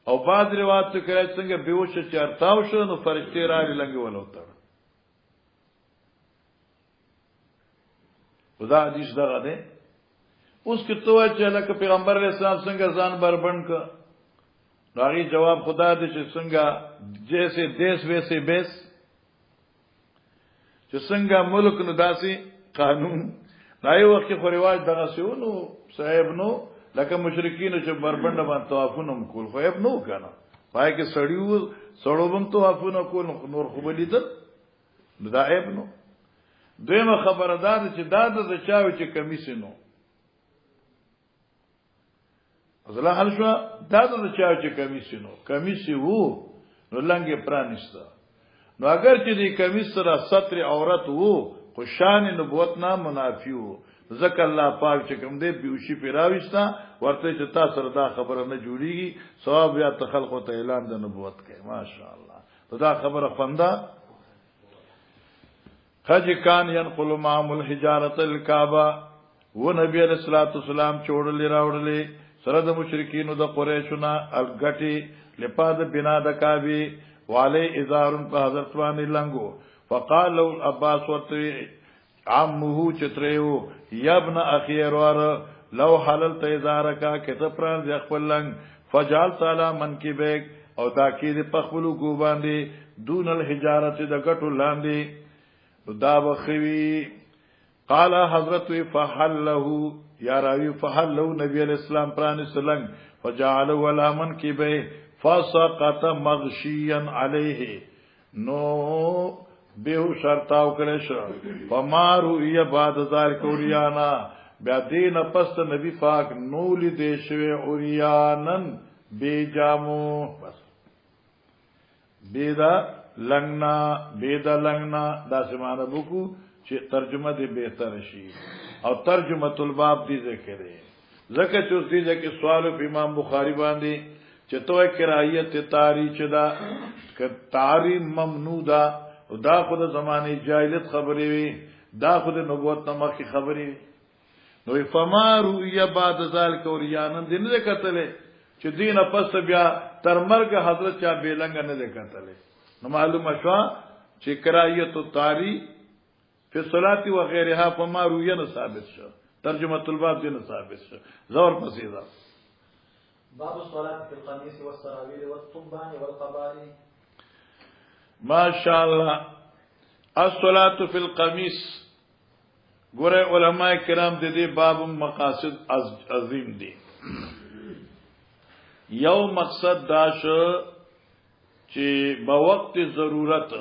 او بعد روایت ته کوي څنګه بیوش چې ارتاو شو نو فرشتي راغلي لنګ ولوتړ خدا حدیث دغه ده اوس کې توه چې لکه پیغمبر علیه السلام څنګه ځان بربند ک راغي جواب خدا دې چې څنګه جیسے دیس ویسے بیس چې څنګه ملک نو داسي قانون دای وخت خو رواج دغه سيونو صاحب نو لکه مشرکین چې بربند باندې طوافونه کول خو یې نو کنه پای کې سړیو بم طوافونه کول نور خو بلیدل دا عیب نو دویمه خبردار چې دا د چاوي چې کمیسینو ازله حل شو دا د چاوي چې کمیسینو کمیسی وو نو لنګه پرانیسته نو اگر چې دې کمیس سره ستر عورت وو خو شان نبوت نه منافی وو ذکر الله پاک چې کوم دې بیوشي پیراويستا ورته چې تاسو سره دا خبره نه جوړیږي ثواب یا تخلق او اعلان د نبوت کوي ماشاءالله دا خبره خندا حج کان ينقل معمول حجارت الكعبه و نبی علیہ الصلوۃ والسلام چوڑلی راوړلی سره د مشرکین د قریشنا الغټي لپاد بنا د کعبه والے ازارن په حضرت باندې لنګو فقال له عباس ورته عمه چتریو یابن اخیر ور لو حللت ازارک کته پران ځ خپل لنګ فجعل تعالی من کی بیگ او تاکید پخپلو کو باندې دون الحجارت د غټو لاندې دا بخوی قال حضرت فحله یا راوی فحله نبی علیہ السلام پرانی سلنگ فجعله ولا من کی بے فسقط مغشیا علیه نو بیو شرطاو کلیش فمارو ای بعد ذالک اوریانا بیا دین پست نبی پاک نولی دیشوی اوریانن بی جامو بس بیدا لنگنا دا سمانه بکو چې ترجمه دی بهتر شي او ترجمه الباب دی ذکر دی زکه چې اوس دی چې سوال په امام بخاری باندې چې توه کرایت تاری چې دا ک تاری ممنوع دا او دا خود زمانه جاهلیت خبرې وي دا خود نبوت نامه کی خبرې نو فما رؤیا بعد ذلک اوریانن دین دې کتلې چې دینه پس بیا تر مرګ حضرت چا بیلنګ نه دې کتلې نو معلومه شو چې کرایت التاری فی الصلاة و غیرها فما رؤیا نه ثابت شو ترجمه الباب دې نه ثابت شو زور پسیدا باب الصلاة في القميص والسراويل والطبان والقبائل ما شاء الله الصلاة في القميص ګوره علماء کرام د دې باب مقاصد عظیم دي یو مقصد دا شو چې په وخت ضرورت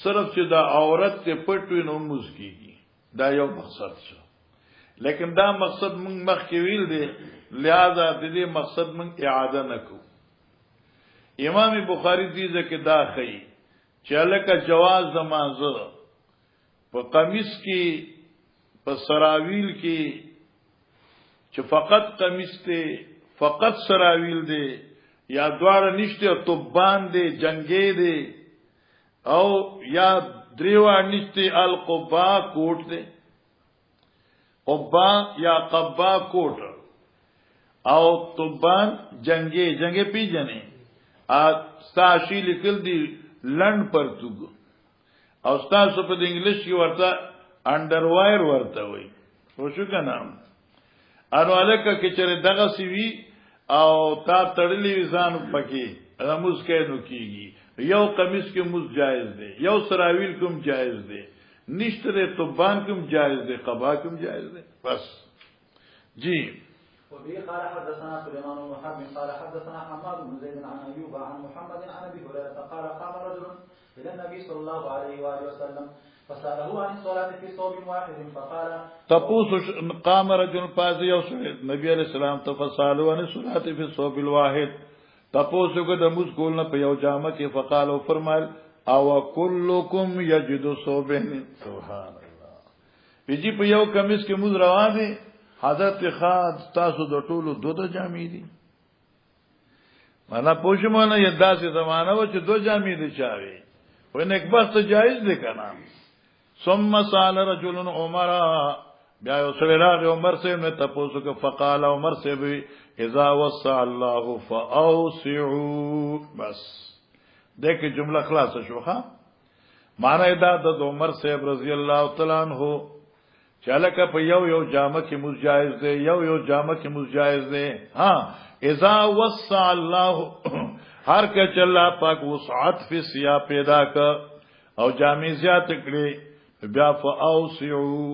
صرف چې دا عورت ته پټوي نو موږ کیږي دا یو مقصد شو لیکن دا مقصد موږ مخکې ویل دي لہذا د دې مقصد موږ اعاده نکو امام بخاری دې ځکه دا خي چې الکه جواز نمازه په قمیص کې په سراویل کې چې فقط قمیص ته فقط سراویل دی یا دواړه نشته او توبان دی جنگي دی او یا دریوا نشته القبا کوټ دی قبا یا قبا کوټ او توبان جنگي پیجنې استاشی لیکل دی لند پرتګ او تاسو په انګلیش کې ورته انډروایر ورته وای خو شو کنه انو الکه کې چره دغه سی وی او تا تړلې ځان پکې رموز کې نو کیږي یو قمیص کې مز جایز دی یو سراویل کوم جایز دی نشته توبان کوم جایز دی قبا کوم جایز دی بس جی وبه قال حدثنا سليمان بن حرب قال حدثنا حماد بن زيد عن ايوب عن محمد عن ابي هريره قال قام رجل الى النبي صلى الله عليه واله وسلم فساله عن الصلاه في صوب واحد فقال تپوس قام رجل فازي نبی علیہ السلام تفصالوا عن الصلاه في الصوب الواحد تپوس کو د موږ کول نه په یو جامه کې فقال او فرمایل او كلكم يجد صوبين سبحان الله بيجي په یو کمیس کې موږ روان دي حضرت خاد تاسو د ټولو دو جامې دي معنا پوښمنه یدا سي زمانہ و چې دو جامې دي چاوي وین یک بس جایز دي کنه ثم سال رجل عمر بیا یو سره راغی عمر صاحب نے تپوسو کہ فقال عمر صاحب اذا وسع الله فاوسعوا. بس دیکھ جملہ خلاص شو. ها معنی دا د عمر صاحب رضی الله تعالی عنہ چلکه په یو جامه کې مجایز دی، یو جامه کې مجایز دی. ها اذا وسع الله هر کله الله پاک وسعت فی سیا پیدا ک او جامې زیات کړي بیا فاوسعوا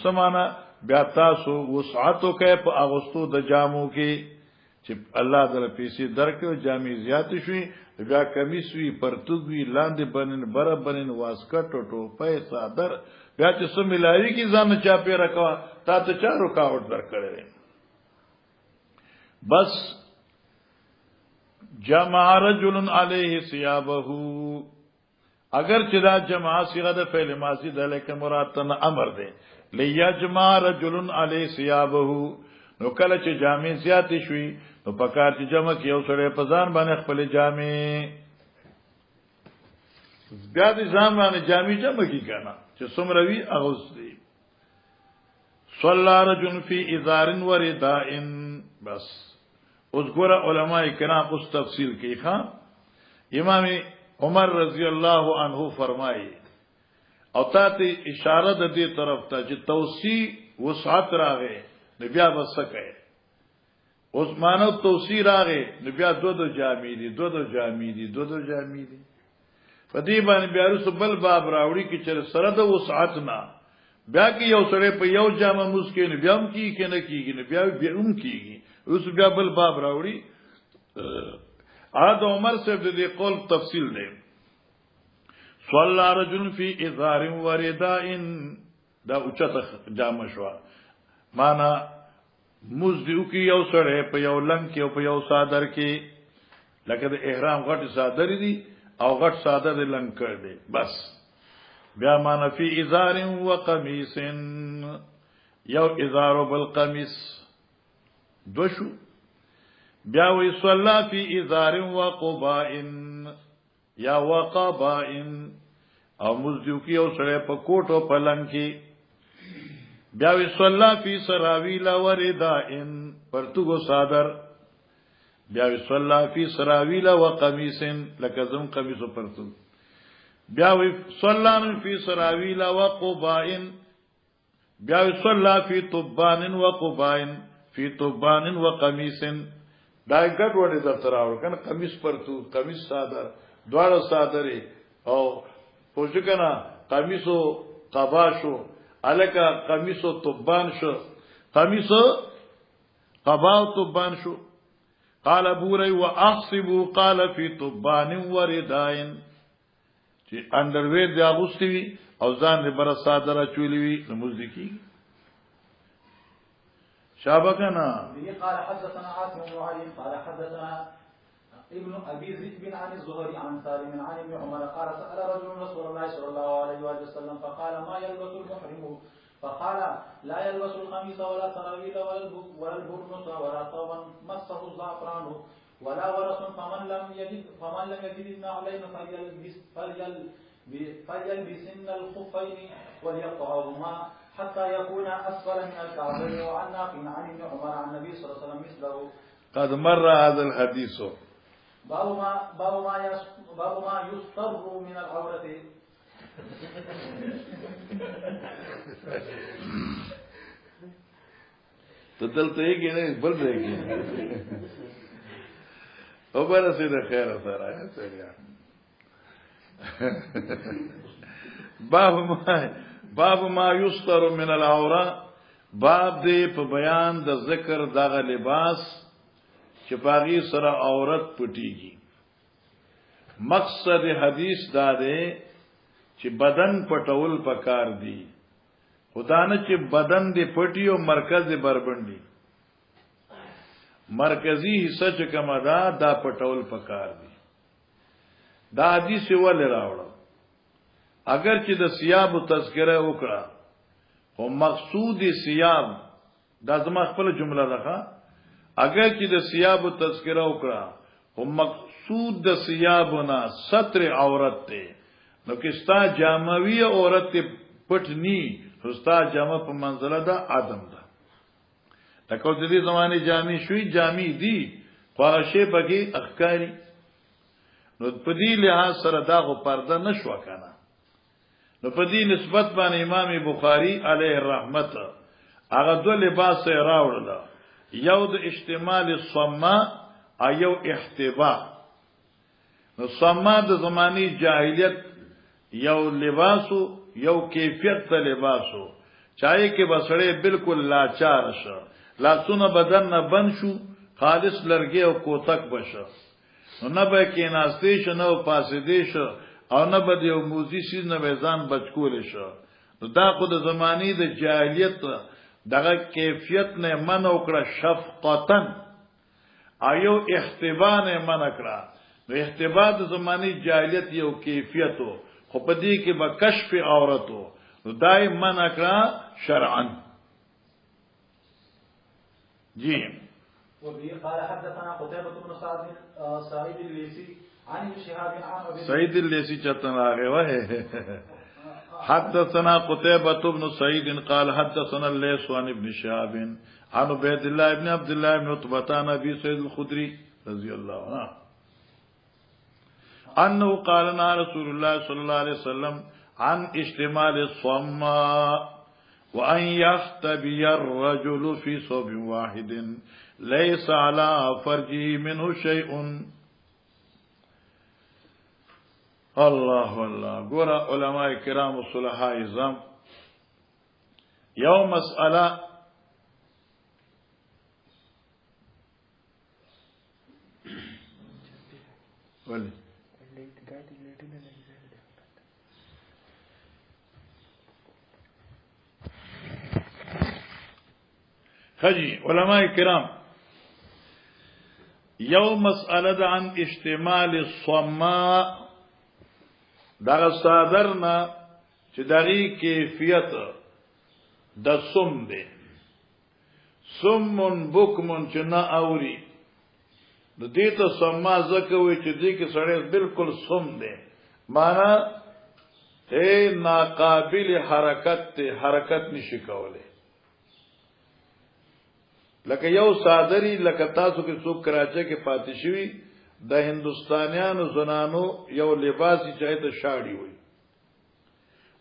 سمانا بیا تاسو وسعتو کې په اغوستو د جامو کې چې الله تعالی پیسې درکو جامې زیات شوي بیا کمیس وی پرتګوي لاندې بنن بر بنن واسکټ ټوپه صادر بیا چې سم ملایي کی ځان چا پی رکوا تا ته چا رکاوټ درکړي. بس جمع رجل علیه ثيابه اگر چې دا جمع صيغه د فعل ماضی ده لیکن مراد تن امر ده لیجمع رجل علیه ثيابه. نو کله چې جامې زیات شوي نو پکار چې جمع کې یو سره په ځان باندې خپل جامې بیا دې ځان باندې جامې جمع کی کنه چې څومره وی اغوستي. صلی رجل فی ازار و رداء. بس اوس ګور علماء کرام اوس تفصیل کوي. ښا امام عمر رضی الله عنه فرمایي او ته اشاره د دې طرف ته چې توسیع وسعت راغې نو بیا وسکه عثمانو توسیع راغې نو بیا دو جامې دي دو جامې دي په دې باندې بیا رسول بل باب راوړي کې چې سره د وسعت نه بیا کې یو سره په یو جامه مسکین بیا هم کې نه کیږي نو بیا هم کیږي اوس بیا بل باب راوړي. عاد عمر سے دې قول تفصیل دی. صلی رجل فی ازار و رداء دا اوچته جامه شو معنا مزدیو کی یو سره په یو لنګ کې او په یو صادر کې لکه د احرام غټ صادر دي او غټ صادر د لنګ کړ دي. بس بیا معنا فی ازار و قمیص یو ازار بالقمیص دو شو. بیا وی صلی فی ازار و قباء یا وقباء او مزدیو کی او سره په کوټو په لنګ کې. بیا وی صلی فی سراویل و رداء پرتګو صادر. بیا وی صلی فی سراویل و قمیص لکزم قمیص پرتګ. بیا وی صلی فی سراویل و قباء. بیا وی صلی فی طبان و قباء فی طبان و قمیص. دا ګډ وړي در تراور کنه قمیص پرتګ قمیص صادر دواړه صادرې او پوجکنا قمیصو قبا شو الکا قمیصو طبان شو قمیصو قبا طبان شو. قال ابو ری واحسب قال في طبان ورداء چې اندرویر دی اغوستي او ځان دې بر صادره چولی وی نماز کی شابکنا. قال حدثنا عاصم بن علي قال حدثنا ابن ابي ذئب عن الزهري عن سالم عن ابن عمر قال سأل رجل رسول الله صلى الله عليه وسلم فقال ما يلبس المحرم فقال لا يلبس القميص ولا سراويل ولا البرنس ولا ثوبا مسه الزعفران ولا ورس فمن لم يجد النعلين فليلبسن الخفين وليقطعهما حتى يكون اسفل من الكعبين. وعن نافع عن ابن عمر عن النبي صلى الله عليه وسلم مثله. قد مر هذا الحديث. باب ما يستر من العورة. تدلته یې نه بل دی او بل څه د خیر سره سره باب ما يستر من العوره. باب دې په بیان د ذکر دغه لباس چې باغی سره عورت پټیږي. مقصد حدیث دا دی چې بدن پټول پکار دی خدانه چې بدن دې پټي او مرکز دې بربندي مرکزی حصہ چې کومه دا پټول پکار دی. دا حدیث ول راوړو اگر چې د ثياب تذکرہ وکړه او مقصود ثياب دا زما خپل جمله ده. اگر چې د ثياب تذکرہ وکړه او مقصود د ثيابنا ستر عورت ته نو کستا جاموی عورت ته پټ نی ستا جمع په منزله ده عدم ده لکه د دې زمانه جامع شوي جامع دي خو هغه شی بګي اخکاری نو په دې لحاظ سره دا غو پرده نشو کنه نو په دې نسبت باندې امام بخاری علیه الرحمت هغه دو لباس راوړل یو د اشتمال الصما ایو احتباء نو صما د زمانی جاهلیت یو لباسو یو کیفیت ته لباسو چای کې بسړې بالکل لاچار شو لاسونه بدن نه بند شو خالص لرګي او کوتک بشه نو نه به کې ناشته شو نو پاسې دی شو او نه به یو موزي سیز نه ځان بچکول شو نو دا خو د زمانی د جاهلیت دغه کیفیت نه من وکړه شفقتن ایو احتباء نه من کړه نو احتباء د زمانی جاهلیت یو کیفیتو خو په دې کې به کشف عورتو نو دای من کړه شرعا جی وبه قال حدثنا قتيبة بن سعيد الليثي عن شهاب عن ابي سعيد الليثي چتن راغه وه حدثنا قتيبة بن سعيد قال حدثنا الليث عن ابن شهاب عن عبيد الله ابن عبد الله بن عتبة عن ابي سعيد الخدري رضي الله عنه انه قال رسول الله صلى الله عليه وسلم عن اشتمال الصماء وان يختبي الرجل في صوب واحد ليس على فرجه منه شيء الله الله ګور علماء کرام صلحاء اعظم یوم مسأله ولی خجی علماء کرام یو مسئله عن اشتمال الصماء دغه صادرنا چې دغه کیفیت د صم دی صمون بکمون چې نه اوري د دې ته صما زکه وي چې دې کې سړی بالکل صم دی معنا اے ناقابل حرکت نشي کوله لکه یو صادری لکه تاسو کې څوک کراچۍ کې پاتې شوی د هندستانیانو زنانو یو لباسي چې ته شاړی وي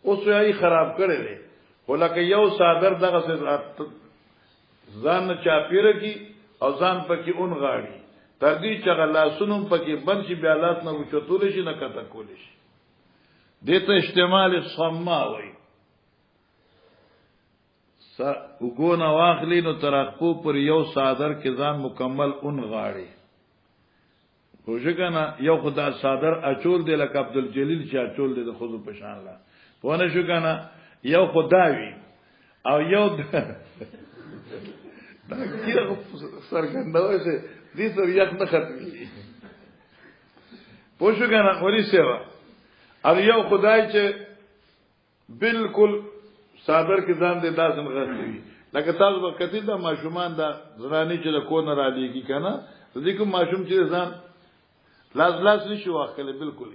اوس یې خراب کړی دی ولکه یو صادر دغه ځان چاپیره کی او ځان پکې اون غاړي تر دې چې غلاسونو پکې بند شي بیا لاس نه وچتول شي نه کته کول شي دته استعمال الصما وي وګونه واخلی نو ترخپو پر یو صادر کې ځان مکمل اون غاړي خوشګنا یو خدا صادر اچول دی لکه عبدالجلیل چې اچول دی د خود په شان لا پونه شو کنه یو خداوی او یو دا کیره سرګندوي چې دې سر یخ نه ختمي پوښګنا وري سیوا او یو خدای چې بالکل صادر کې ځان دې داسم غوښتي لکه تاسو په کتي دا ماشومان دا زرانی چې د کو نه را لېږي کنه دې کوم ماشوم چې ځان لاس نشي واخلې بالکل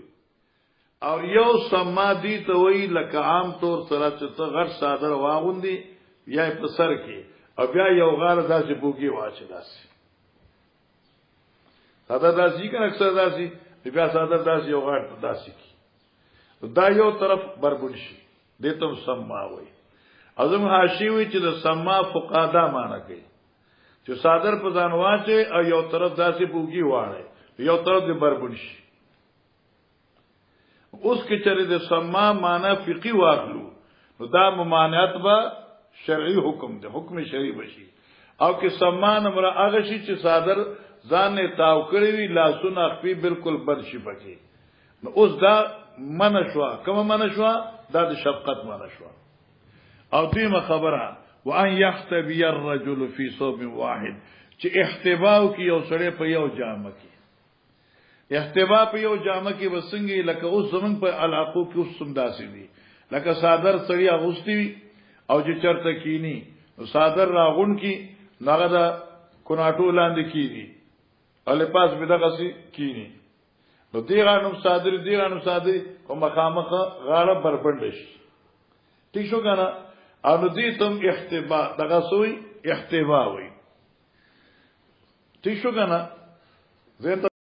او یو سمادي ته وی لکه عام طور سره چې ته غټ صادر واغوندي یا په سر کې او بیا یو غار داسې بوګي واچي داسې صادر داسې کنه اکثر داسې بیا صادر داسې یو غار داسې کی دا یو طرف بربند شي دته سما وي اعظم حاشی وی چې د سما فقادا معنی کوي چې صادر په ځان واچي او یو طرف داسې بوګي واړي یو طرف دې بربند شي اوس کې چې د سما معنی فقہی واخلو نو دا ممانعت به شرعي حکم دی حکم شرعي بشي او کې سما نمبر هغه شي چې صادر ځان نه تاو کړی وی لاسونه خپل بالکل بد شي پکې نو اوس دا منشوا کوم منشوا دا د شفقت منشوا او دیمه خبره وان يحتبي الرجل في صوب واحد چې احتباء کی یو سړی په یو جامه کې احتباء په یو جامه کې وسنګي لکه اوس زمون په علاقو کې اوس سم داسې دي لکه صادر سړی اغوستي او چې چرته کینی صادر راغون کی نغه دا کوناټو لاندې کیږي ال پاس بدغه سي کینی نو دیرانو صادر او مخامخ غاړه بربند شي ٹھیک شو کنه او دیتم احتبا دغه سوی احتبا وي تی شو کنه زه